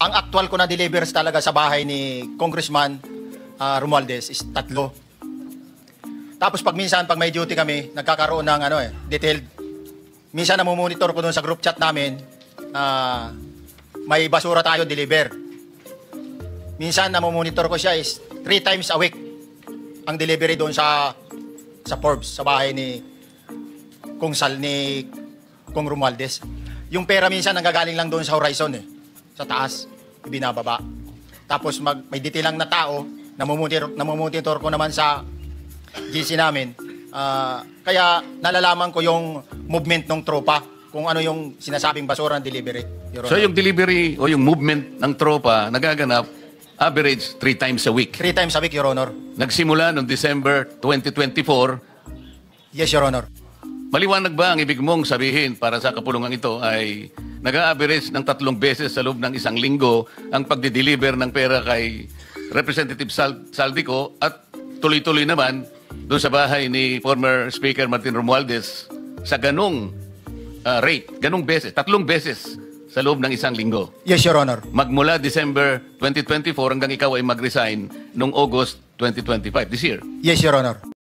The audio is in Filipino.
Ang actual ko na delivers talaga sa bahay ni Congressman Romualdez is 3. Tapos pag may duty kami, nagkakaroon ng detailed. Minsan namumonitor ko doon sa group chat namin, may basura tayo deliver. Minsan namumonitor ko siya is 3 times a week ang delivery doon sa Forbes, sa bahay ni Kung Romualdez. Yung pera minsan nanggagaling lang doon sa horizon sa taas, ibinababa. Tapos may detail lang na tao, namumonitor ko naman sa GC namin. Kaya nalalaman ko yung movement ng tropa, kung ano yung sinasabing basura ng delivery. So yung delivery o yung movement ng tropa nagaganap average 3 times a week? 3 times a week, Your Honor. Nagsimula noong December 2024. Yes, Your Honor. Maliwanag ba ang ibig mong sabihin para sa kapulungan ito ay nag-a-average ng 3 beses sa loob ng 1 linggo ang pagdi-deliver ng pera kay Representative Saldico at tuloy-tuloy naman doon sa bahay ni former Speaker Martin Romualdez sa ganong rate, ganong beses, 3 beses sa loob ng 1 linggo? Yes, Your Honor. Magmula December 2024 hanggang ikaw ay mag-resign noong August 2025, this year? Yes, Your Honor.